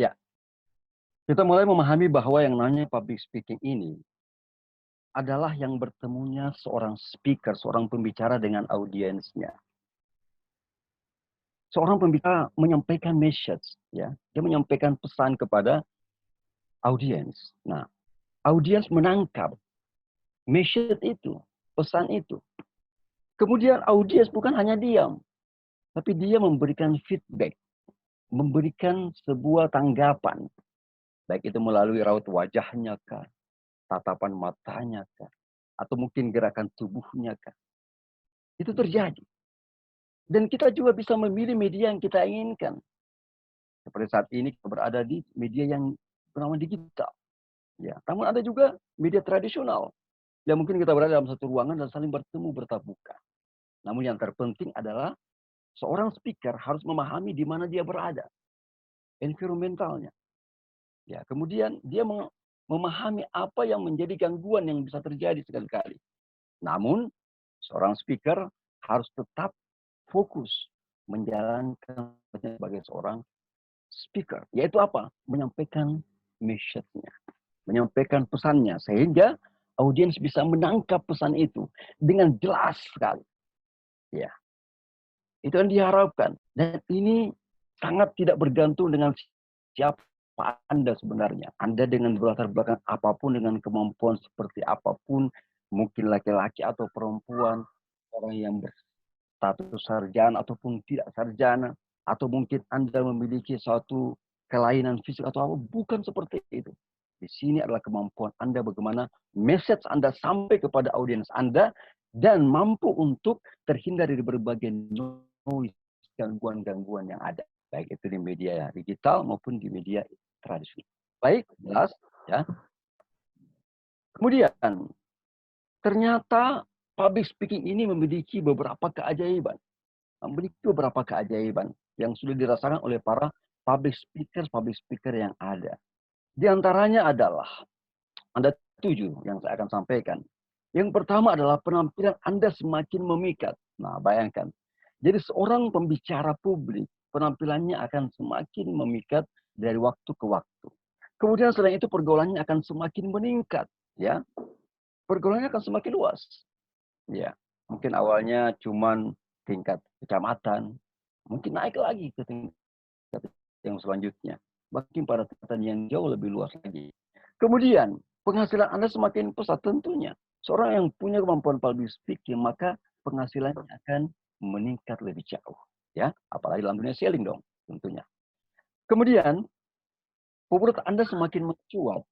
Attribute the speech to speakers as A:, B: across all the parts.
A: Ya, kita mulai memahami bahwa yang namanya public speaking ini adalah yang bertemunya seorang speaker, seorang pembicara dengan audiensnya. Seorang pembicara menyampaikan message, ya, dia menyampaikan pesan kepada audiens. Nah, audiens menangkap message itu, pesan itu. Kemudian audiens bukan hanya diam, tapi dia memberikan feedback, memberikan sebuah tanggapan, baik itu melalui raut wajahnya kah, tatapan matanya kah, atau mungkin gerakan tubuhnya kah. Itu terjadi. Dan kita juga bisa memilih media yang kita inginkan. Seperti saat ini kita berada di media yang bernama digital. Ya, namun ada juga media tradisional. Yang mungkin kita berada dalam satu ruangan dan saling bertemu bertatap muka. Namun yang terpenting adalah seorang speaker harus memahami di mana dia berada. Environmentalnya. Ya, kemudian dia memahami apa yang menjadi gangguan yang bisa terjadi sekali-kali. Namun, seorang speaker harus tetap fokus menjalankan sebagai seorang speaker. Yaitu apa? Menyampaikan message-nya. Menyampaikan pesannya. Sehingga audiens bisa menangkap pesan itu dengan jelas sekali. Ya, itu yang diharapkan. Dan ini sangat tidak bergantung dengan siapa Anda sebenarnya. Anda dengan latar belakang apapun, dengan kemampuan seperti apapun, mungkin laki-laki atau perempuan, orang yang berstatus sarjana ataupun tidak sarjana, atau mungkin Anda memiliki suatu kelainan fisik atau apa, bukan seperti itu. Di sini adalah kemampuan Anda bagaimana message Anda sampai kepada audiens Anda dan mampu untuk terhindar dari berbagai noise, gangguan-gangguan yang ada. Baik itu di media digital maupun di media tradisional. Baik, jelas. Ya. Kemudian, ternyata public speaking ini memiliki beberapa keajaiban. Memiliki beberapa keajaiban yang sudah dirasakan oleh para public speaker yang ada. Di antaranya adalah, ada 7 yang saya akan sampaikan. Yang pertama adalah penampilan Anda semakin memikat. Nah, bayangkan. Jadi seorang pembicara publik, penampilannya akan semakin memikat dari waktu ke waktu. Kemudian selain itu pergaulannya akan semakin meningkat. Ya, pergaulannya akan semakin luas. Ya, mungkin awalnya cuman tingkat kecamatan, mungkin naik lagi ke tingkat yang selanjutnya. Bahkan pada tingkatan yang jauh lebih luas lagi. Kemudian, penghasilan Anda semakin pesat tentunya. Seorang yang punya kemampuan public speaking, maka penghasilannya akan meningkat lebih jauh. Ya, apalagi dalam dunia selling dong, tentunya. Kemudian, popularitas Anda semakin mencuat,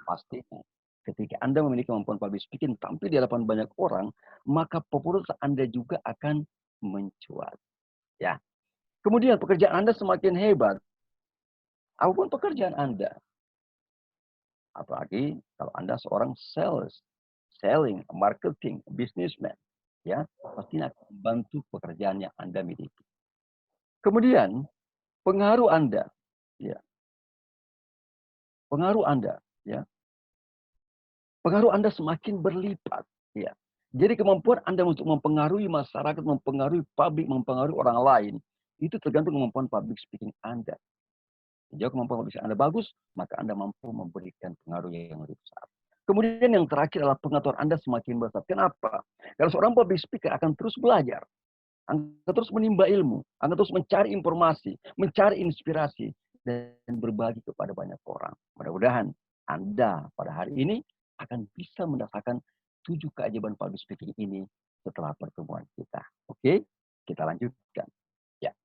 A: pastinya. Ketika Anda memiliki kemampuan public speaking, tampil di hadapan banyak orang, maka popularitas Anda juga akan mencuat. Ya. Kemudian pekerjaan Anda semakin hebat. Apapun pekerjaan Anda, apalagi kalau Anda seorang sales, selling, marketing, businessman, ya, pastinya akan membantu pekerjaan yang Anda miliki. Kemudian pengaruh Anda, ya, pengaruh Anda, ya, pengaruh Anda semakin berlipat, ya. Jadi kemampuan Anda untuk mempengaruhi masyarakat, mempengaruhi publik, mempengaruhi orang lain, itu tergantung kemampuan public speaking Anda. Jika kemampuan public speaking Anda bagus, maka Anda mampu memberikan pengaruh yang lebih besar. Kemudian yang terakhir adalah pengetahuan Anda semakin besar. Kenapa? Karena seorang public speaker akan terus belajar, akan terus menimba ilmu, akan terus mencari informasi, mencari inspirasi, dan berbagi kepada banyak orang. Mudah-mudahan Anda pada hari ini akan bisa mendapatkan 7 keajaiban public speaking ini setelah pertemuan kita. Oke, kita lanjutkan. Ya.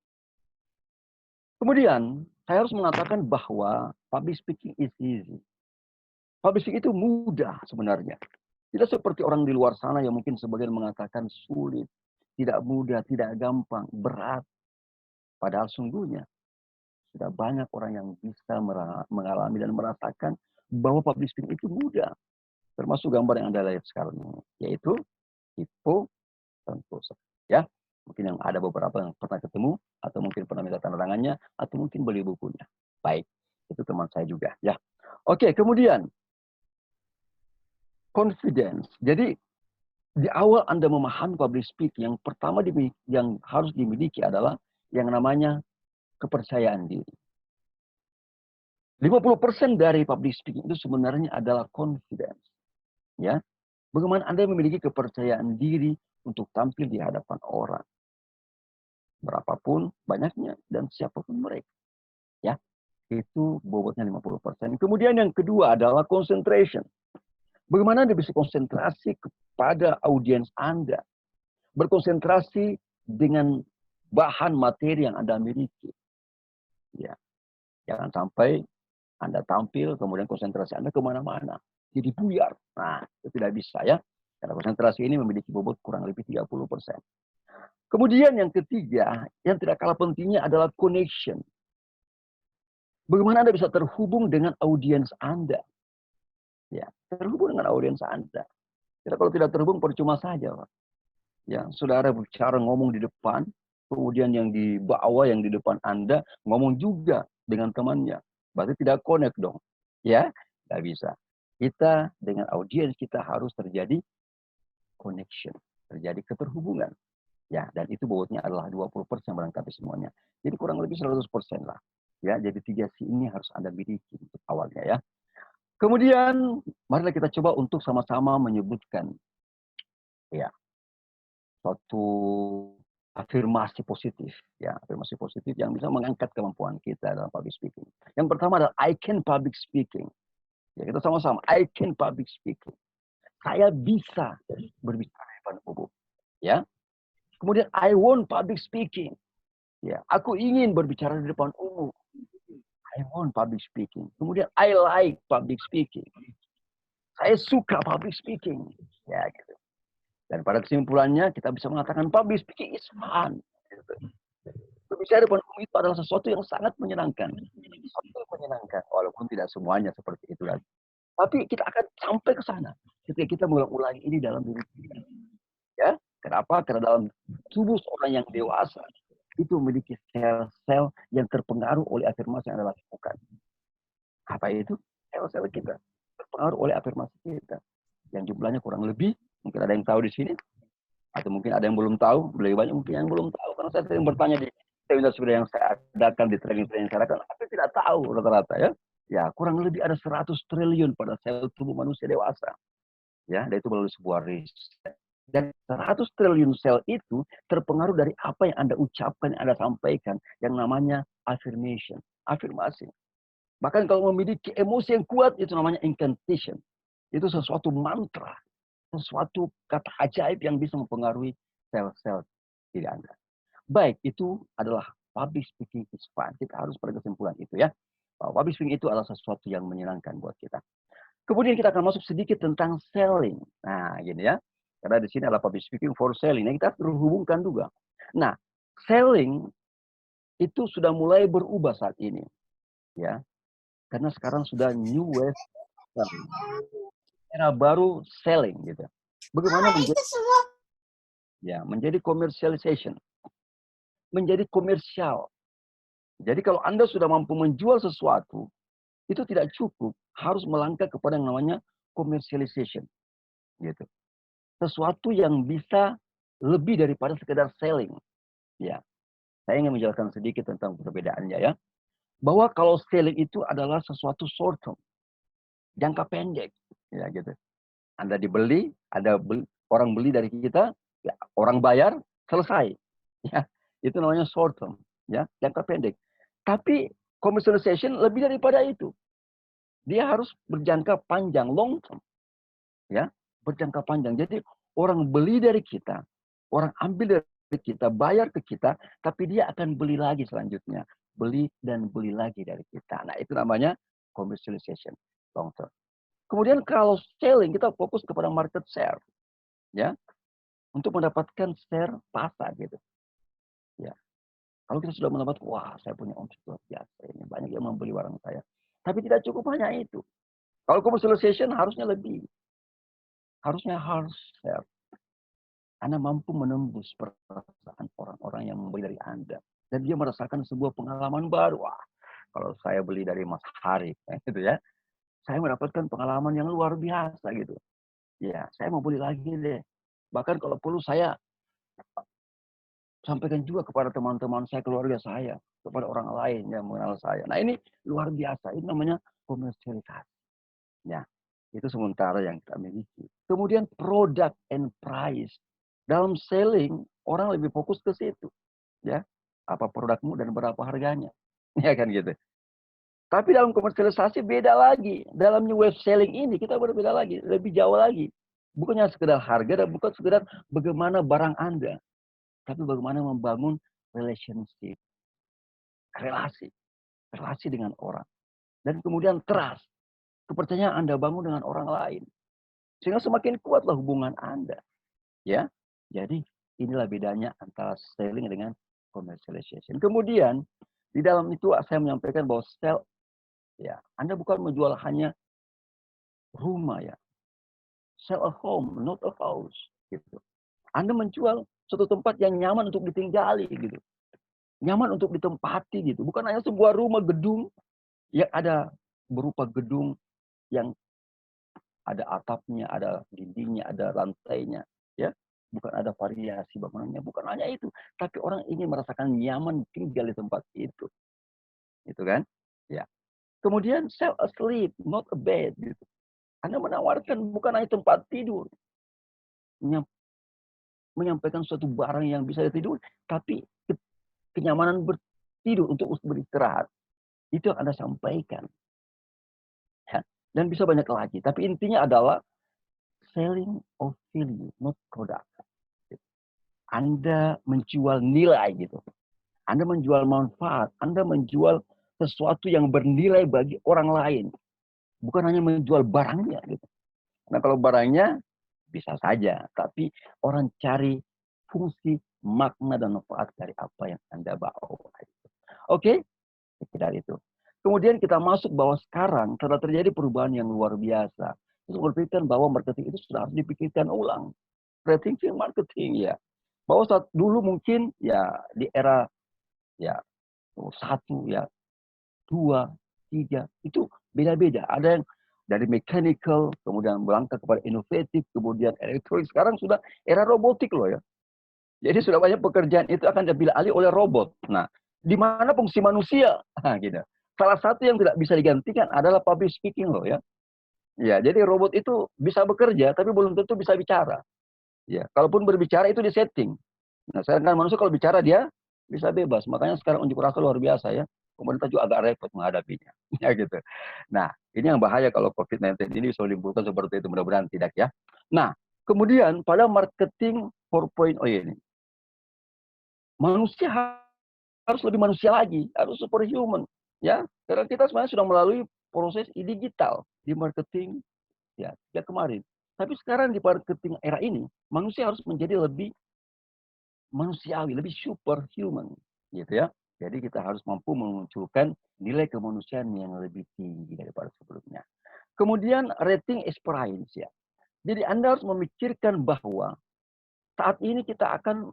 A: Kemudian, saya harus mengatakan bahwa public speaking is easy. Public speaking itu mudah sebenarnya. Tidak seperti orang di luar sana yang mungkin sebagian mengatakan sulit, tidak mudah, tidak gampang, berat. Padahal sungguhnya sudah banyak orang yang bisa mengalami dan merasakan bahwa public speaking itu mudah. Termasuk gambar yang Anda lihat sekarang ini, yaitu hipotentusa. Ya, mungkin yang ada beberapa yang pernah ketemu, atau mungkin pernah minta tanda tangannya, atau mungkin beli bukunya. Baik, itu teman saya juga. Ya, oke. Kemudian confidence. Jadi di awal Anda memahami public speaking, yang pertama yang harus dimiliki adalah yang namanya kepercayaan diri. 50% dari public speaking itu sebenarnya adalah confidence. Ya, bagaimana Anda memiliki kepercayaan diri untuk tampil di hadapan orang, berapapun banyaknya dan siapapun mereka. Ya, itu bobotnya 50%. Kemudian yang kedua adalah concentration. Bagaimana Anda bisa konsentrasi kepada audiens Anda, berkonsentrasi dengan bahan materi yang Anda miliki. Ya, jangan sampai Anda tampil, kemudian konsentrasi Anda kemana-mana. Jadi buyar. Nah, itu tidak bisa ya. Karena konsentrasi ini memiliki bobot kurang lebih 30%. Kemudian yang ketiga, yang tidak kalah pentingnya adalah connection. Bagaimana Anda bisa terhubung dengan audiens Anda? Ya, terhubung dengan audiens Anda. Karena kalau tidak terhubung percuma saja, Pak. Ya, saudara bicara ngomong di depan, kemudian yang di bawah, yang di depan Anda ngomong juga dengan temannya. Berarti tidak connect dong. Ya, nggak bisa. Kita dengan audiens kita harus terjadi connection, terjadi keterhubungan. Ya, dan itu bobotnya adalah 20% melengkapi semuanya. Jadi kurang lebih 100% lah. Ya, jadi 3C ini harus Anda miliki untuk awalnya ya. Kemudian, marilah kita coba untuk sama-sama menyebutkan ya suatu afirmasi positif, ya afirmasi positif yang bisa mengangkat kemampuan kita dalam public speaking. Yang pertama adalah I can public speaking. Ya kita sama-sama I can public speaking. Saya bisa berbicara di depan umum. Ya. Kemudian I want public speaking. Ya, aku ingin berbicara di depan umum. I want public speaking. Kemudian I like public speaking. Saya suka public speaking. Ya gitu. Dan pada kesimpulannya kita bisa mengatakan public speaking is fun. Gitu. Berbicara di depan umum itu adalah sesuatu yang sangat menyenangkan. Sesuatu yang menyenangkan. Walaupun tidak semuanya seperti itu lagi. Tapi kita akan sampai ke sana ketika kita mengulangi ini dalam diri kita. Ya, kenapa? Karena dalam tubuh seorang yang dewasa itu memiliki sel-sel yang terpengaruh oleh afirmasi yang Anda lakukan. Apa itu? Sel-sel kita terpengaruh oleh afirmasi kita. Yang jumlahnya kurang lebih, mungkin ada yang tahu di sini, atau mungkin ada yang belum tahu, lebih banyak mungkin yang belum tahu. Karena saya sering bertanya di seminar yang saya adakan, di training-training saya adakan, tapi tidak tahu rata-rata ya. Ya, kurang lebih ada 100 triliun pada sel tubuh manusia dewasa. Ya, dan itu melalui sebuah riset. Dan 100 triliun sel itu terpengaruh dari apa yang Anda ucapkan, yang Anda sampaikan, yang namanya affirmation, afirmasi. Bahkan kalau memiliki emosi yang kuat, itu namanya incantation. Itu sesuatu mantra, sesuatu kata ajaib yang bisa mempengaruhi sel-sel diri Anda. Baik, itu adalah public speaking is fun. Kita harus pada kesimpulan itu ya. Bahwa public speaking itu adalah sesuatu yang menyenangkan buat kita. Kemudian kita akan masuk sedikit tentang selling. Nah, gini ya. Karena di sini adalah public speaking for selling. Nah, kita terhubungkan juga. Nah, selling itu sudah mulai berubah saat ini. Ya. Karena sekarang sudah new wave selling. Era baru selling gitu. Bagaimana menjadi commercialization. Menjadi komersial. Jadi kalau Anda sudah mampu menjual sesuatu, itu tidak cukup, harus melangkah kepada yang namanya commercialization. Gitu. Sesuatu yang bisa lebih daripada sekedar selling. Ya, saya ingin menjelaskan sedikit tentang perbedaannya ya. Bahwa kalau selling itu adalah sesuatu short term, jangka pendek, ya gitu. Anda dibeli, orang beli dari kita, ya, orang bayar, selesai. Ya, itu namanya short term, ya, jangka pendek. Tapi commercialization lebih daripada itu. Dia harus berjangka panjang, long term. Ya, berjangka panjang. Jadi orang beli dari kita, orang ambil dari kita, bayar ke kita, tapi dia akan beli lagi selanjutnya. Beli dan beli lagi dari kita. Nah, itu namanya commercialization, long term. Kemudian kalau selling, kita fokus kepada market share. Ya, untuk mendapatkan share pasar gitu. Ya. Kalau kita sudah mendapat, wah saya punya omset luar biasa, ini banyak yang membeli barang saya. Tapi tidak cukup hanya itu. Kalau commercialization harusnya lebih. Harusnya harus share. Anda mampu menembus perasaan orang-orang yang membeli dari Anda. Dan dia merasakan sebuah pengalaman baru. Wah, kalau saya beli dari Mas Hari, gitu ya. Saya mendapatkan pengalaman yang luar biasa gitu. Ya, saya mau beli lagi deh. Bahkan kalau perlu saya sampaikan juga kepada teman-teman saya, keluarga saya, kepada orang lain yang mengenal saya. Nah ini luar biasa, ini namanya komersialisasi. Ya, itu sementara yang kita miliki. Kemudian product and price. Dalam selling, orang lebih fokus ke situ. Ya, apa produkmu dan berapa harganya. Ya kan gitu. Tapi dalam komersialisasi beda lagi. Dalam new web selling ini kita berbeda lagi, lebih jauh lagi. Bukannya sekedar harga dan bukan sekedar bagaimana barang Anda, tapi bagaimana membangun relationship, relasi, relasi dengan orang. Dan kemudian trust, kepercayaan Anda bangun dengan orang lain. Sehingga semakin kuatlah hubungan Anda. Ya, jadi inilah bedanya antara selling dengan commercialization. Kemudian di dalam itu saya menyampaikan bahwa sell, ya, Anda bukan menjual hanya rumah ya, sell a home, not a house. Gitu. Anda menjual suatu tempat yang nyaman untuk ditinggali, gitu, nyaman untuk ditempati, gitu. Bukan hanya sebuah rumah gedung yang ada berupa gedung yang ada atapnya, ada dindingnya, ada lantainya, ya. Bukan ada variasi bangunannya, bukan hanya itu, tapi orang ingin merasakan nyaman tinggal di tempat itu, gitu kan? Ya. Kemudian sell a sleep, not a bed, gitu. Anda menawarkan bukan hanya tempat tidur, menyampaikan suatu barang yang bisa tidur, tapi kenyamanan bertidur untuk beristirahat. Itu yang Anda sampaikan. Ya. Dan bisa banyak lagi. Tapi intinya adalah selling of value, not product. Anda menjual nilai gitu. Anda menjual manfaat. Anda menjual sesuatu yang bernilai bagi orang lain. Bukan hanya menjual barangnya gitu. Nah kalau barangnya bisa saja. Tapi orang cari fungsi, makna, dan manfaat dari apa yang Anda bawa. Oke? Sekedar itu. Kemudian kita masuk bahwa sekarang telah terjadi perubahan yang luar biasa. Itu berpikirkan bahwa marketing itu sudah harus dipikirkan ulang. Rethinking marketing ya. Bahwa saat dulu mungkin ya di era ya 1 ya 2 3 itu beda-beda. Ada yang dari mechanical, kemudian melangkah kepada inovatif, kemudian elektronik. Sekarang sudah era robotik loh ya. Jadi sudah banyak pekerjaan itu akan diambil alih oleh robot. Nah, di mana fungsi manusia? Nah, gitu. Salah satu yang tidak bisa digantikan adalah public speaking loh ya. Ya, jadi robot itu bisa bekerja tapi belum tentu bisa bicara. Ya, kalaupun berbicara itu disetting. Nah, sedangkan manusia kalau bicara dia bisa bebas. Makanya sekarang unjuk rasa luar biasa ya. Pemerintah juga agak repot menghadapinya. Ya gitu. Nah, ini yang bahaya kalau COVID-19 ini bisa menimbulkan seperti itu. Mudah-mudahan tidak ya. Nah, kemudian pada marketing 4.0 ini, manusia harus lebih manusia lagi, harus superhuman, ya. Karena kita sebenarnya sudah melalui proses digital di marketing, ya, sejak kemarin. Tapi sekarang di marketing era ini, manusia harus menjadi lebih manusiawi, lebih superhuman, gitu ya. Jadi kita harus mampu memunculkan nilai kemanusiaan yang lebih tinggi daripada sebelumnya. Kemudian rating experience ya. Jadi Anda harus memikirkan bahwa saat ini kita akan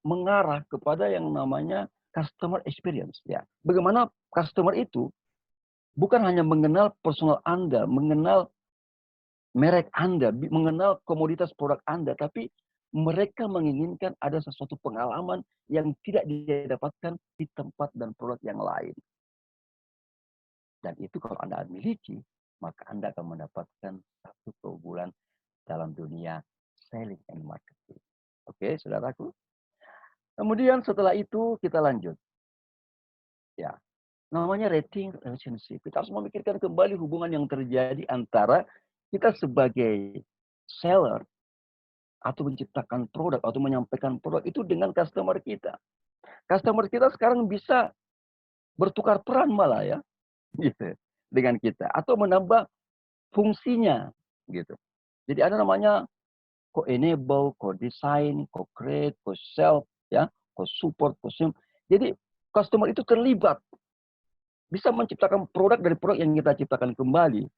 A: mengarah kepada yang namanya customer experience ya. Bagaimana customer itu bukan hanya mengenal personal Anda, mengenal merek Anda, mengenal komoditas produk Anda, tapi mereka menginginkan ada sesuatu pengalaman yang tidak didapatkan di tempat dan produk yang lain. Dan itu kalau Anda miliki, maka Anda akan mendapatkan satu keunggulan dalam dunia selling and marketing. Oke, saudaraku. Kemudian setelah itu kita lanjut. Ya, namanya rating relationship. Kita harus memikirkan kembali hubungan yang terjadi antara kita sebagai seller atau menciptakan produk atau menyampaikan produk itu dengan customer kita. Customer kita sekarang bisa bertukar peran malah ya, gitu, dengan kita atau menambah fungsinya, gitu. Jadi ada namanya co-enable, co-design, co-create, co-sell, ya, co-support, co-sim. Jadi customer itu terlibat, bisa menciptakan produk dari produk yang kita ciptakan kembali,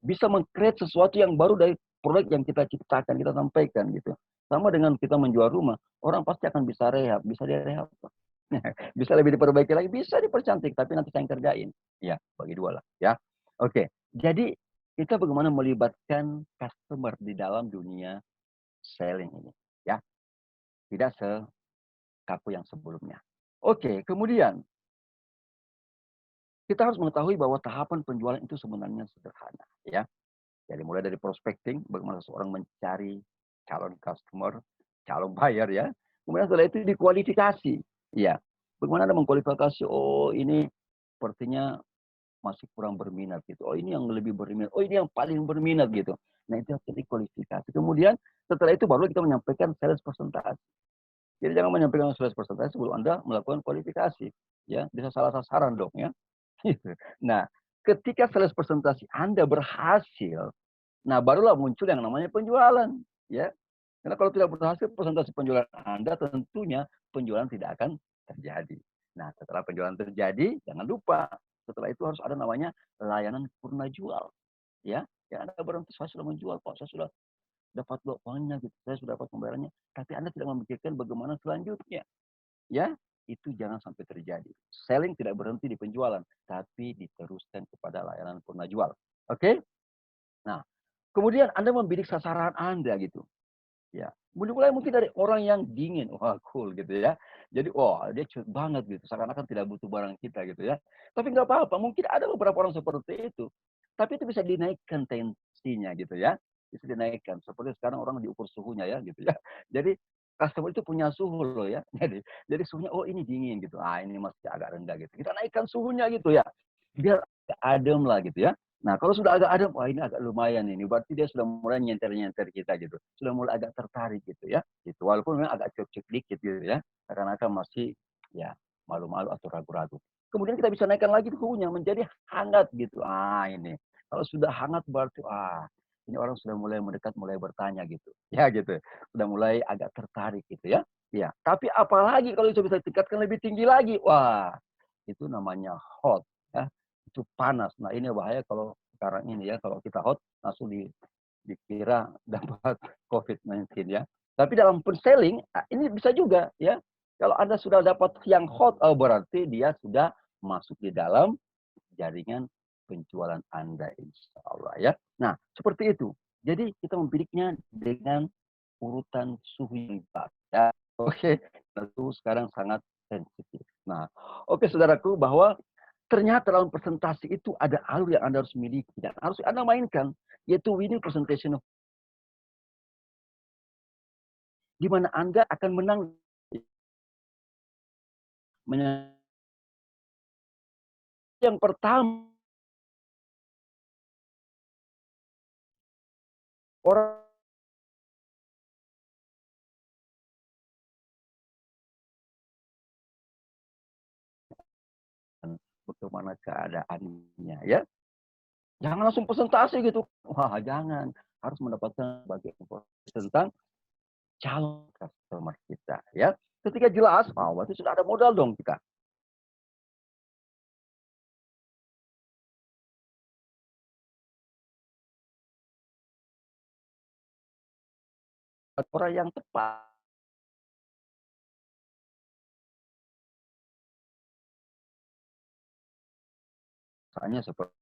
A: bisa meng-create sesuatu yang baru dari produk yang kita ciptakan, kita sampaikan gitu. Sama dengan kita menjual rumah, orang pasti akan bisa rehab, bisa direhab. Bisa lebih diperbaiki lagi, bisa dipercantik, tapi nanti saya yang kerjain. Ya, bagi dua lah. Ya, oke. Jadi kita bagaimana melibatkan customer di dalam dunia selling ini, ya. Tidak sekadar saku yang sebelumnya. Oke, kemudian kita harus mengetahui bahwa tahapan penjualan itu sebenarnya sederhana, ya. Jadi mulai dari prospecting, bagaimana seorang mencari calon customer, calon buyer ya. Kemudian setelah itu dikualifikasi. Ya, bagaimana Anda mengkualifikasi, oh ini sepertinya masih kurang berminat gitu. Oh ini yang lebih berminat. Oh ini yang paling berminat gitu. Nah itu harus dikualifikasi. Kemudian setelah itu baru kita menyampaikan sales presentasi. Jadi jangan menyampaikan sales presentasi sebelum Anda melakukan kualifikasi. Ya, bisa salah sasaran dong ya. Nah, ketika sales presentasi Anda berhasil, nah, barulah muncul yang namanya penjualan, ya. Karena kalau tidak berhasil presentasi penjualan Anda, tentunya penjualan tidak akan terjadi. Nah, setelah penjualan terjadi, jangan lupa setelah itu harus ada namanya layanan purna jual, ya. Ya, Anda berhenti, saya sudah menjual, Pak, saya sudah dapat uangnya, gitu, saya sudah dapat pembayarannya, tapi Anda tidak memikirkan bagaimana selanjutnya, ya. Itu jangan sampai terjadi. Selling tidak berhenti di penjualan, tapi diteruskan kepada layanan purna jual. Oke? Nah, kemudian Anda membidik sasaran Anda gitu. Ya, mulai mungkin dari orang yang dingin, wah cool gitu ya. Jadi, wah dia cuek banget gitu, seakan-akan tidak butuh barang kita gitu ya. Tapi nggak apa-apa, mungkin ada beberapa orang seperti itu. Tapi itu bisa dinaikkan tensinya gitu ya. Bisa dinaikkan. Seperti sekarang orang diukur suhunya ya gitu ya. Jadi customer itu punya suhu loh ya. Jadi suhunya, oh ini dingin gitu. Ah ini masih agak rendah gitu. Kita naikkan suhunya gitu ya. Biar agak adem lah gitu ya. Nah, kalau sudah agak adem, wah ini agak lumayan ini. Berarti dia sudah mulai nyenter-nyenter kita gitu. Sudah mulai agak tertarik gitu ya. Gitu. Walaupun memang agak cek-cek dikit gitu ya. Karena masih ya malu-malu atau ragu-ragu. Kemudian kita bisa naikkan lagi suhunya menjadi hangat gitu. Ah ini. Kalau sudah hangat berarti ini orang sudah mulai mendekat, mulai bertanya gitu. Ya gitu. Sudah mulai agak tertarik gitu ya. Ya, tapi apalagi kalau itu bisa tingkatkan lebih tinggi lagi. Wah, itu namanya hot ya. Itu panas. Nah, ini bahaya kalau sekarang ini ya, kalau kita hot langsung dikira dapat COVID-19 ya. Tapi dalam selling ini bisa juga ya. Kalau Anda sudah dapat yang hot, oh berarti dia sudah masuk di dalam jaringan penjualan Anda insya Allah ya. Nah, seperti itu. Jadi kita membidiknya dengan urutan suhu yang pas ya. Oke, tentu sekarang sangat sensitif. Nah, oke saudaraku bahwa ternyata dalam presentasi itu ada alur yang Anda harus miliki dan harus Anda mainkan, yaitu winning presentation, di mana Anda akan menang. Yang pertama, orang bagaimana keadaannya ya. Jangan langsung presentasi gitu. Wah, jangan. Harus mendapatkan bagian informasi tentang calon customer kita ya. Ketika jelas, berarti sudah ada modal dong kita. Orang yang tepat. Misalnya seperti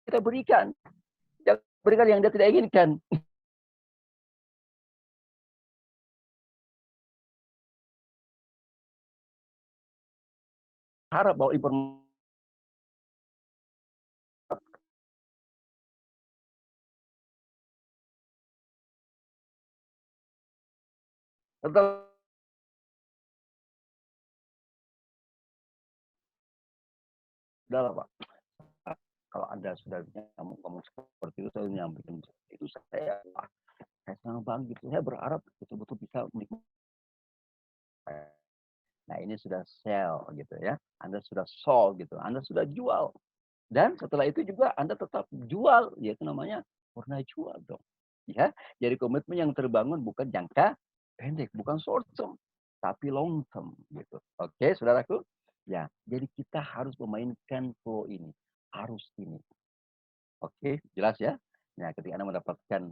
A: kita berikan. Jangan berikan yang dia tidak inginkan. Harap bahwa informasi adalah Pak. Kalau Anda sudah ngomong seperti itu, saya nyampaikan itu saya senang banget gitu. Saya berharap betul-betul bisa menikmati. Nah ini sudah sell gitu ya. Anda sudah sold gitu. Anda sudah jual. Dan setelah itu juga Anda tetap jual. Yaitu namanya pernah jual dong. Ya, jadi komitmen yang terbangun bukan jangka pendek, bukan short term, tapi long term gitu. Oke, saudaraku. Ya, jadi kita harus memainkan flow ini, arus ini. Oke, jelas ya. Nah, ketika Anda mendapatkan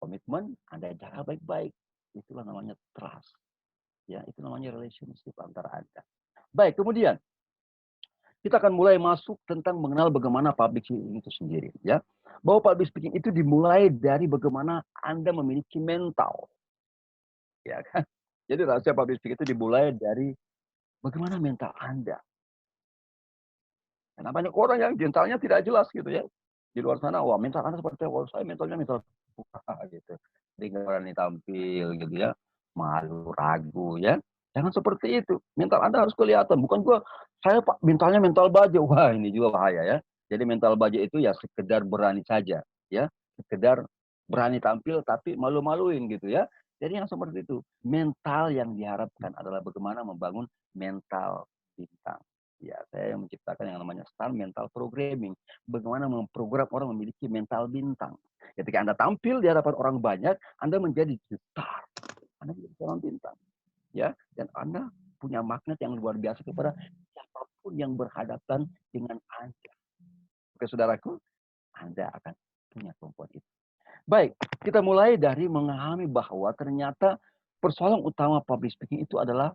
A: komitmen, Anda jaga baik-baik. Itulah namanya trust. Ya, itu namanya relationship antara Anda. Baik, kemudian kita akan mulai masuk tentang mengenal bagaimana public speaking itu sendiri. Ya, bahwa public speaking itu dimulai dari bagaimana Anda memiliki mental. Ya kan? Jadi rahasia public speaking itu dimulai dari bagaimana mental Anda. Karena banyak orang yang mentalnya tidak jelas gitu ya. Di luar sana, wah mental Anda seperti apa? Saya mentalnya mental gitu. Jadi nggak berani tampil gitu ya. Malu, ragu ya. Jangan seperti itu. Mental Anda harus kelihatan. Bukan gua, saya Pak mentalnya mental baja. Wah ini juga bahaya ya. Jadi mental baja itu ya sekedar berani saja. Ya. Sekedar berani tampil tapi malu-maluin gitu ya. Jadi yang seperti itu. Mental yang diharapkan adalah bagaimana membangun mental bintang. Ya, saya yang menciptakan yang namanya STAR Mental Programming. Bagaimana memprogram orang memiliki mental bintang. Ketika Anda tampil di hadapan orang banyak, Anda menjadi star. Anda menjadi seorang bintang. Ya, dan Anda punya magnet yang luar biasa kepada siapapun yang berhadapan dengan Anda. Oke, saudaraku, Anda akan punya kemampuan itu. Baik, kita mulai dari memahami bahwa ternyata persoalan utama public speaking itu adalah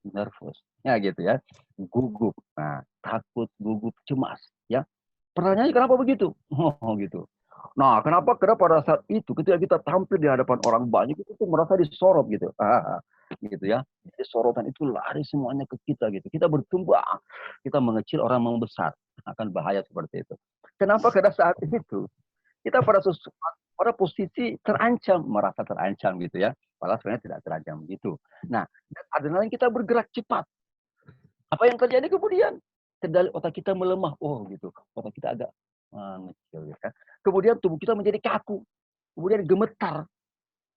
A: nervous, ya gitu ya, gugup, nah takut, gugup, cemas, ya. Pertanyaannya kenapa begitu? Oh gitu. Nah, kenapa? Karena pada saat itu ketika kita tampil di hadapan orang banyak itu tuh merasa disorot gitu, gitu ya. Jadi sorotan itu lari semuanya ke kita gitu. Kita bertumbuh, kita mengecil, orang membesar, akan bahaya seperti itu. Kenapa? Karena saat itu kita pada posisi terancam, merasa terancam gitu ya. Padahal sebenarnya tidak terancam gitu. Nah, adrenalin kita bergerak cepat. Apa yang terjadi kemudian? Kendali otak kita melemah. Oh gitu. Otak kita agak mengecil ya kan. Kemudian tubuh kita menjadi kaku. Kemudian gemetar.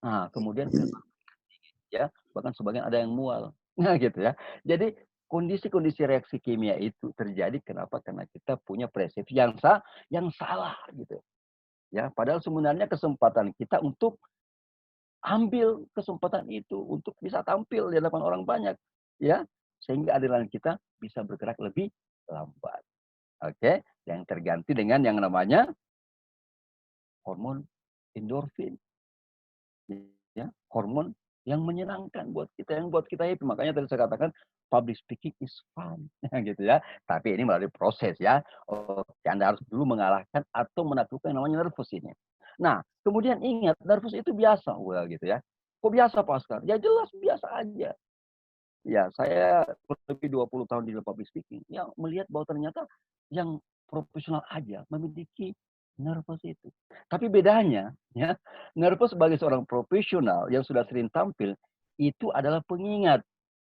A: Nah, kemudian ya, bahkan sebagian ada yang mual. Nah, gitu ya. Jadi kondisi-kondisi reaksi kimia itu terjadi kenapa? Karena kita punya persepsi yang salah gitu. Ya, padahal sebenarnya kesempatan kita untuk ambil kesempatan itu untuk bisa tampil di hadapan orang banyak, ya, sehingga adrenalin kita bisa bergerak lebih lambat. Oke, yang terganti dengan yang namanya hormon endorfin, ya, hormon yang menyenangkan buat kita, yang buat kita happy. Makanya tadi saya katakan public speaking is fun, gitu ya. Tapi ini melalui proses ya. Oke, Anda harus dulu mengalahkan atau menaklukkan yang namanya nervous ini. Nah, kemudian ingat, nervous itu biasa, well, gitu ya. Kok biasa, Pascal? Ya jelas biasa aja. Ya, saya lebih 20 tahun di public speaking, yang melihat bahwa ternyata yang profesional aja memiliki nervous itu. Tapi bedanya, ya, nervous sebagai seorang profesional yang sudah sering tampil, itu adalah pengingat.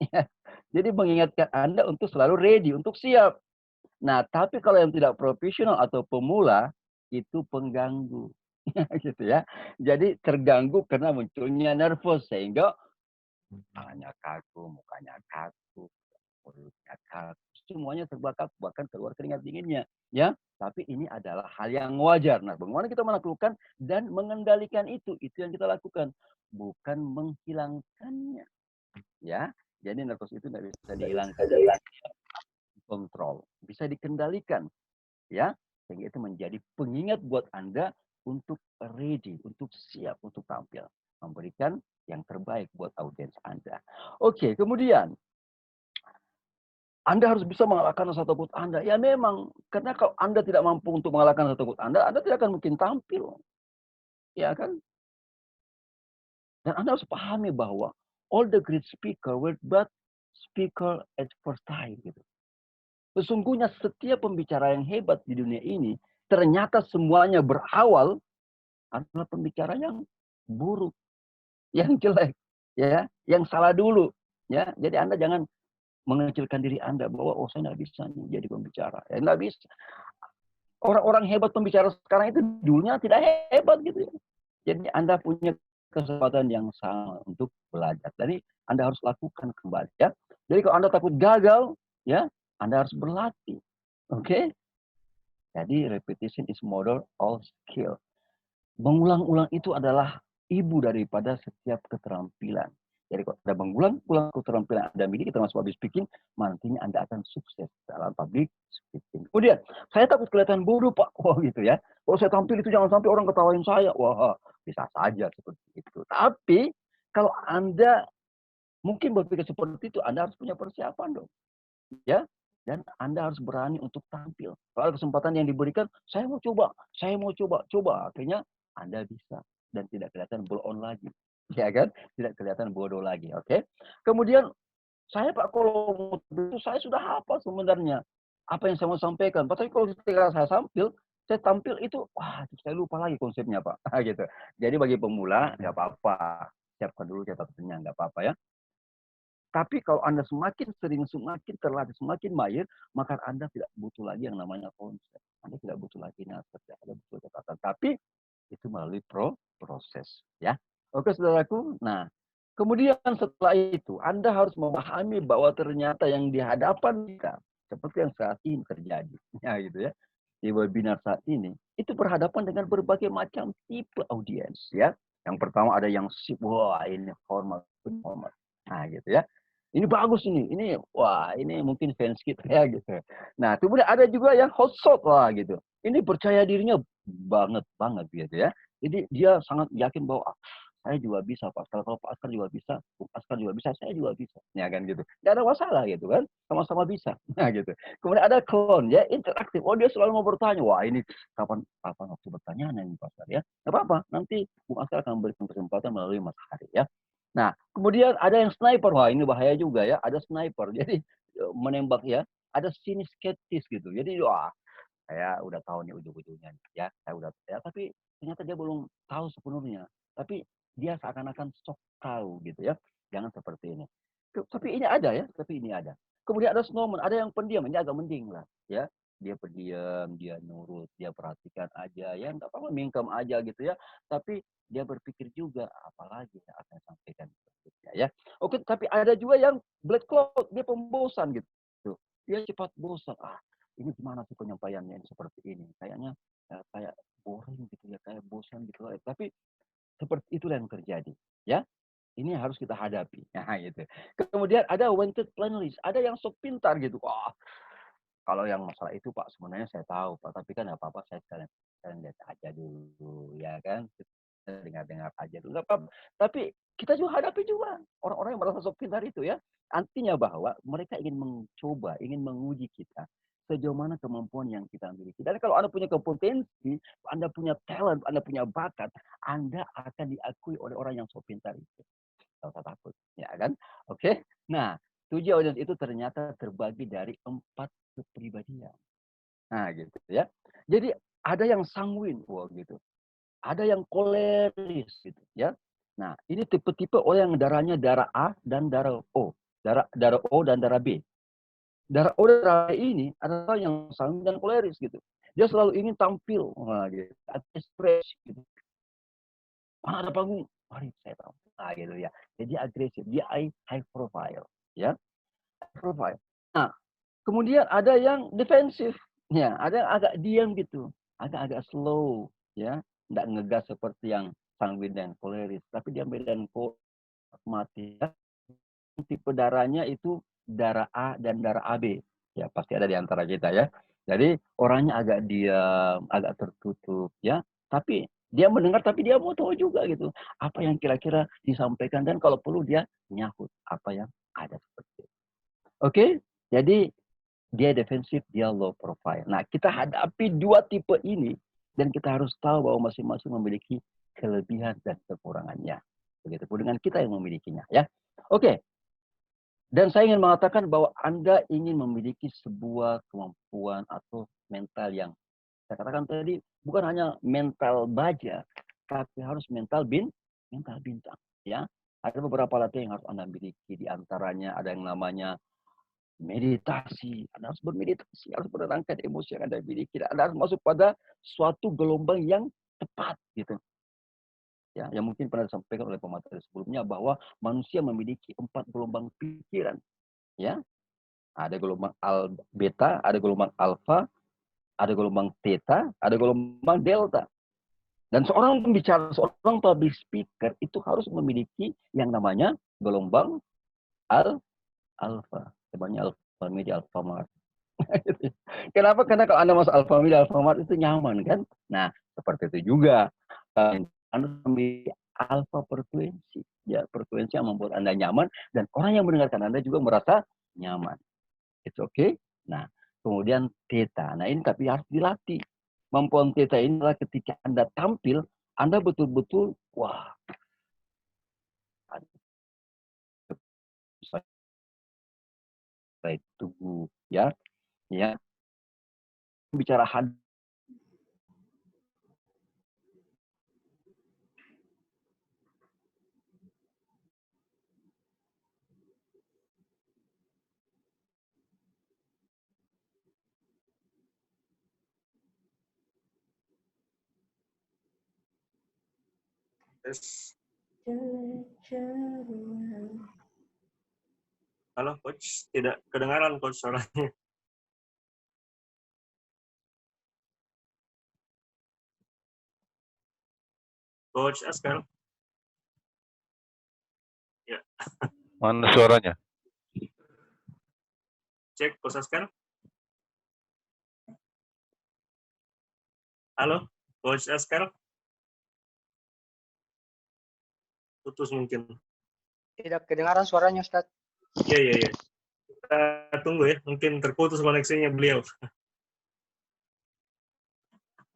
A: Ya. Jadi mengingatkan Anda untuk selalu ready, untuk siap. Nah, tapi kalau yang tidak profesional atau pemula, itu pengganggu. Gitu ya. Jadi terganggu karena munculnya nervous, sehingga kepalanya kaku, mukanya kaku, mulutnya kaku, semuanya terbakar, bahkan keluar keringat dinginnya. Ya, tapi ini adalah hal yang wajar. Nah, bagaimana kita menaklukkan dan mengendalikan itu yang kita lakukan, bukan menghilangkannya. Ya, jadi nervous itu tidak bisa dihilangkan, kontrol, bisa dikendalikan. Ya, sehingga itu menjadi pengingat buat Anda untuk ready, untuk siap, untuk tampil, memberikan yang terbaik buat audiens Anda. Oke, kemudian Anda harus bisa mengalahkan rasa takut Anda. Ya memang, karena kalau Anda tidak mampu untuk mengalahkan rasa takut Anda tidak akan mungkin tampil. Ya kan? Dan Anda harus pahami bahwa all the great speaker were but speaker at first time. Gitu. Sesungguhnya setiap pembicara yang hebat di dunia ini, ternyata semuanya berawal adalah pembicara yang buruk, yang jelek, ya, yang salah dulu. Ya, jadi Anda jangan mengecilkan diri Anda bahwa oh saya nggak bisa nih jadi pembicara. Ya nggak bisa. Orang-orang hebat pembicara sekarang itu dulunya tidak hebat gitu ya. Jadi Anda punya kesempatan yang sama untuk belajar. Jadi Anda harus lakukan kembali ya. Jadi kalau Anda takut gagal, ya Anda harus berlatih. Oke? Okay? Jadi repetition is mother of skill. Mengulang-ulang itu adalah ibu daripada setiap keterampilan. Jadi kalau Anda mengulang-ulang keterampilan Anda miliki termasuk public speaking, nantinya Anda akan sukses dalam public speaking. Kemudian, saya takut kelihatan bodoh, Pak. Wah, gitu ya. Kalau saya tampil itu jangan sampai orang ketawain saya. Wah, bisa saja seperti itu. Tapi, kalau Anda mungkin berpikir seperti itu, Anda harus punya persiapan dong. Ya, dan Anda harus berani untuk tampil. Kalau kesempatan yang diberikan, saya mau coba. Akhirnya Anda bisa dan tidak kelihatan blow on lagi. ya kan? Tidak kelihatan bodoh lagi, oke? Kemudian saya Pak kalau itu saya sudah hafal sebenarnya apa yang saya mau sampaikan. Tapi kalau ketika saya tampil itu, wah saya lupa lagi konsepnya Pak, gitu. Jadi bagi pemula nggak apa-apa, siapkan dulu catatannya nggak apa-apa ya. Tapi kalau Anda semakin sering, semakin terlatih, semakin mahir, maka Anda tidak butuh lagi yang namanya konsep. Anda tidak butuh lagi nyatet, Anda butuh catatan. Tapi itu melalui proses, ya. Oke, saudaraku. Nah, kemudian setelah itu, Anda harus memahami bahwa ternyata yang di hadapan kita, seperti yang saat ini terjadi, ya gitu ya, di webinar saat ini, itu berhadapan dengan berbagai macam tipe audiens, ya. Yang pertama ada yang sip, wah ini formal, formal. Nah, gitu ya. Ini bagus ini wah ini mungkin fans kita ya gitu. Nah, kemudian ada juga yang hot shot wah gitu. Ini percaya dirinya banget gitu ya. Jadi dia sangat yakin bahwa saya juga bisa Pak. Kalau Pak Askar juga bisa, Bung Askar juga bisa, saya juga bisa. Ya kan gitu. Tidak ada masalah gitu kan. Sama-sama bisa. Nah gitu. Kemudian ada clone ya, interaktif. Oh dia selalu mau bertanya. Wah ini kapan waktu bertanya nih Pak Askar ya. Tidak apa-apa. Nanti Bung Askar akan memberikan kesempatan melalui Mas Hari ya. Nah, kemudian ada yang sniper. Wah, ini bahaya juga ya. Ada sniper. Jadi menembak ya. Ada sini skeptis gitu. Jadi wah, saya udah tahu nih ujung-ujungnya ya. Saya udah ya, tapi ternyata dia belum tahu sepenuhnya. Tapi dia seakan-akan sok tahu gitu ya. Jangan seperti ini. Tapi ini ada ya, tapi ini ada. Kemudian ada snowman, ada yang pendiam, ini agak mending lah ya. Dia pendiam, dia nurut, dia perhatikan aja ya, nggak apa-apa mingkem aja gitu ya. Tapi dia berpikir juga apalagi yang akan sampaikan berikutnya ya. Oke, tapi ada juga yang black cloud, dia pembosan gitu. Dia cepat bosan. Ini gimana sih penyampaiannya ini seperti ini? Kayaknya kayak boring gitu ya, kayak bosan gitu. Tapi seperti itulah yang terjadi, ya. Ini harus kita hadapi. Nah, gitu. Kemudian ada wanted playlist, ada yang sok pintar gitu. Wah, kalau yang masalah itu Pak sebenarnya saya tahu Pak, tapi kan nggak apa-apa saya sekalian lihat aja dulu, ya kan. Kita dengar-dengar aja dulu. Nggak apa-apa. Tapi kita juga hadapi juga orang-orang yang merasa sok pintar itu ya. Artinya bahwa mereka ingin mencoba, ingin menguji kita sejauh mana kemampuan yang kita miliki. Dan kalau Anda punya kompetensi, Anda punya talent, Anda punya bakat, Anda akan diakui oleh orang yang sok pintar itu. Tidak usah takut, ya kan? Oke. Nah, 7 audiens itu ternyata terbagi dari 4 kepribadian. Nah, gitu ya. Jadi ada yang sanguin, wah gitu. Ada yang koleris gitu ya. Nah, ini tipe-tipe orang yang darahnya darah A dan darah O. Darah O dan darah B. Darah O dan darah B ini adalah yang sanguin dan koleris gitu. Dia selalu ingin tampil, wah gitu. Ekspresi gitu. Mana ada panggung? Mari saya tampil. Nah, gitu ya. Jadi agresif, dia high profile, ya. High profile. Nah, kemudian ada yang defensif. Ya, ada yang agak diam gitu. Agak-agak slow, ya. Nggak ngegas seperti yang sanguin dan koleris, tapi dia melankolis mati. Ya. Tipe darahnya itu darah A dan darah AB. Ya, pasti ada di antara kita ya. Jadi orangnya agak diam, agak tertutup ya. Tapi dia mendengar tapi dia mau tahu juga gitu. Apa yang kira-kira disampaikan dan kalau perlu dia nyahut apa yang ada seperti itu. Oke? Jadi dia defensif, dia low profile. Nah, kita hadapi dua tipe ini dan kita harus tahu bahwa masing-masing memiliki kelebihan dan kekurangannya. Begitupun dengan kita yang memilikinya ya. Oke, dan saya ingin mengatakan bahwa Anda ingin memiliki sebuah kemampuan atau mental yang saya katakan tadi bukan hanya mental baja, tapi harus mental bintang. Ya, ada beberapa latihan yang harus Anda miliki. Di antaranya ada yang namanya meditasi. Anda harus bermeditasi, harus menenangkan emosi yang Anda miliki. Anda harus masuk pada suatu gelombang yang tepat, gitu. Ya, yang mungkin pernah disampaikan oleh pemateri sebelumnya bahwa manusia memiliki 4 gelombang pikiran. Ya, ada gelombang beta, ada gelombang alfa, ada gelombang theta, ada gelombang delta. Dan seorang pembicara, seorang public speaker itu harus memiliki yang namanya gelombang alfa. Sebenarnya alfa media alfa mart. Kenapa? Karena kalau Anda masuk alfa media alfa mart itu nyaman kan? Nah, seperti itu juga. Anda memiliki alfa frekuensi. Ya, frekuensi yang membuat Anda nyaman dan orang yang mendengarkan Anda juga merasa nyaman. It's okay. Nah, kemudian theta. Nah, ini tapi harus dilatih. Kemampuan theta ini adalah ketika Anda tampil, Anda betul-betul, wah, baik tunggu ya, ya. Bicara hadis.
B: Tes. Halo coach, tidak kedengaran coach suaranya. Coach Askar. Ya.
C: Mana suaranya?
B: Cek coach Askar. Halo, coach Askar. Putus mungkin.
D: Tidak kedengaran suaranya, Ustaz.
B: Iya. Kita tunggu ya, mungkin terputus koneksinya beliau.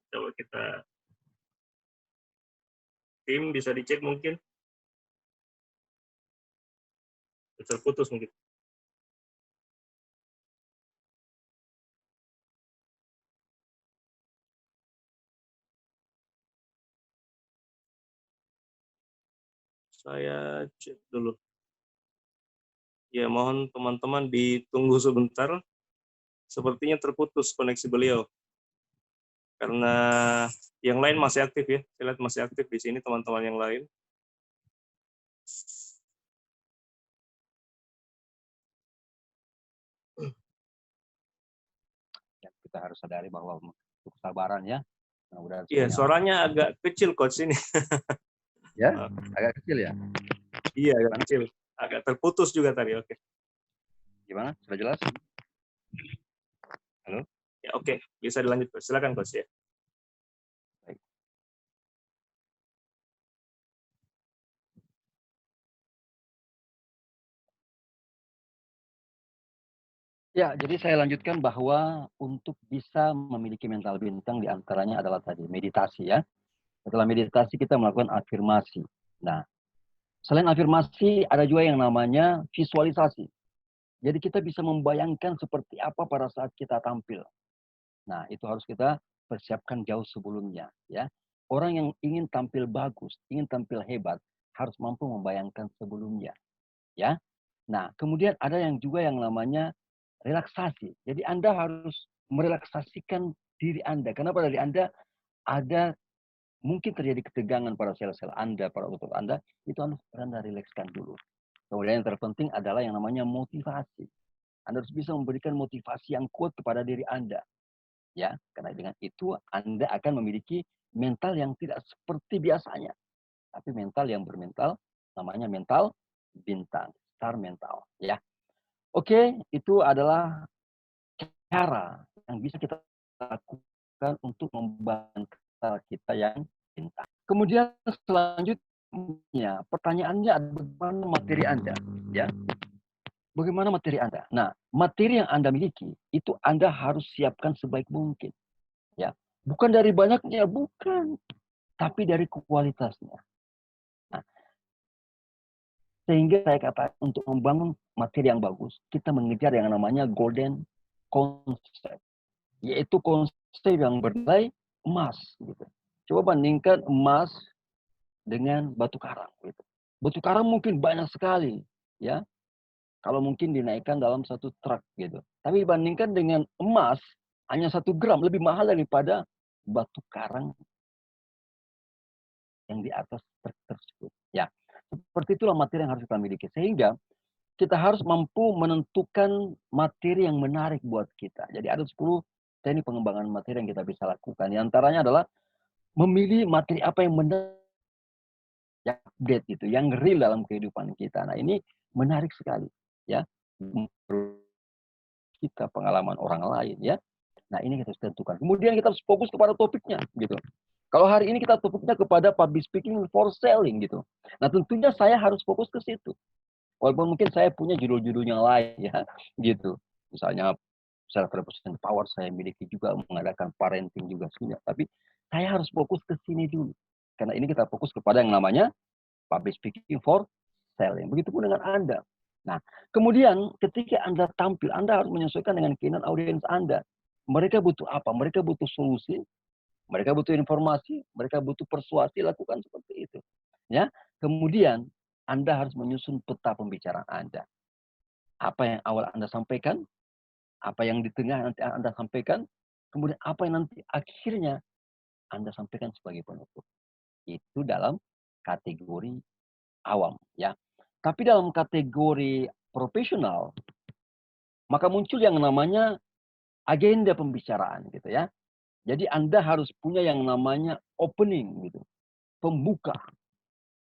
B: Coba kita tim bisa dicek mungkin. Terputus mungkin. Saya cek dulu. Ya, mohon teman-teman ditunggu sebentar. Sepertinya terputus koneksi beliau. Karena yang lain masih aktif ya. Saya lihat masih aktif di sini teman-teman yang lain.
A: Ya, kita harus sadari bahwa kesabaran ya.
B: Iya, suaranya agak kecil coach ini.
A: Ya, agak kecil ya.
B: Iya, agak kecil. Agak terputus juga tadi. Oke.
A: Gimana? Sudah jelas? Halo?
B: Ya, oke. Bisa dilanjut coach. Silakan coach ya.
A: Baik. Ya, jadi saya lanjutkan bahwa untuk bisa memiliki mental bintang diantaranya adalah tadi meditasi ya. Setelah meditasi kita melakukan afirmasi. Nah, selain afirmasi ada juga yang namanya visualisasi. Jadi kita bisa membayangkan seperti apa pada saat kita tampil. Nah, itu harus kita persiapkan jauh sebelumnya ya. Orang yang ingin tampil bagus, ingin tampil hebat harus mampu membayangkan sebelumnya ya. Nah, kemudian ada yang juga yang namanya relaksasi. Jadi Anda harus merelaksasikan diri Anda. Karena pada diri Anda ada mungkin terjadi ketegangan pada sel-sel Anda, pada otot Anda. Itu harus Anda rilekskan dulu. Kemudian yang terpenting adalah yang namanya motivasi. Anda harus bisa memberikan motivasi yang kuat kepada diri Anda. Ya, karena dengan itu Anda akan memiliki mental yang tidak seperti biasanya. Tapi mental yang bermental, namanya mental bintang, star mental. Ya, oke, itu adalah cara yang bisa kita lakukan untuk membantu kita yang bintang. Kemudian selanjutnya, pertanyaannya adalah bagaimana materi Anda, ya? Bagaimana materi Anda? Nah, materi yang Anda miliki itu Anda harus siapkan sebaik mungkin, ya. Bukan dari banyaknya, bukan, tapi dari kualitasnya. Nah, sehingga saya katakan untuk membangun materi yang bagus, kita mengejar yang namanya golden concept, yaitu konsep yang bernilai emas. Gitu. Coba bandingkan emas dengan batu karang. Gitu. Batu karang mungkin banyak sekali, ya. Kalau mungkin dinaikkan dalam satu truk, gitu. Tapi dibandingkan dengan emas, hanya 1 gram lebih mahal daripada batu karang yang di atas truk tersebut. Ya, seperti itulah materi yang harus kita miliki. Sehingga kita harus mampu menentukan materi yang menarik buat kita. Jadi ada 10 teknik pengembangan materi yang kita bisa lakukan. Di antaranya adalah memilih materi apa yang menarik, yang update gitu, yang real dalam kehidupan kita. Nah, ini menarik sekali, ya. Kita pengalaman orang lain, ya. Nah, ini kita harus tentukan. Kemudian kita harus fokus kepada topiknya, gitu. Kalau hari ini kita topiknya kepada public speaking for selling, gitu. Nah, tentunya saya harus fokus ke situ. Walaupun mungkin saya punya judul-judul yang lain, ya, gitu. Misalnya self-represented power saya miliki juga, mengadakan parenting juga sudah. Tapi saya harus fokus ke sini dulu. Karena ini kita fokus kepada yang namanya public speaking for selling. Begitupun dengan Anda. Nah, kemudian ketika Anda tampil, Anda harus menyesuaikan dengan keinginan audiens Anda. Mereka butuh apa? Mereka butuh solusi, mereka butuh informasi, mereka butuh persuasi, lakukan seperti itu. Ya. Kemudian Anda harus menyusun peta pembicaraan Anda. Apa yang awal Anda sampaikan, apa yang di tengah nanti Anda sampaikan, kemudian apa yang nanti akhirnya Anda sampaikan sebagai penutup. Itu dalam kategori awam, ya. Tapi dalam kategori profesional, maka muncul yang namanya agenda pembicaraan, gitu ya. Jadi Anda harus punya yang namanya opening, gitu, pembuka.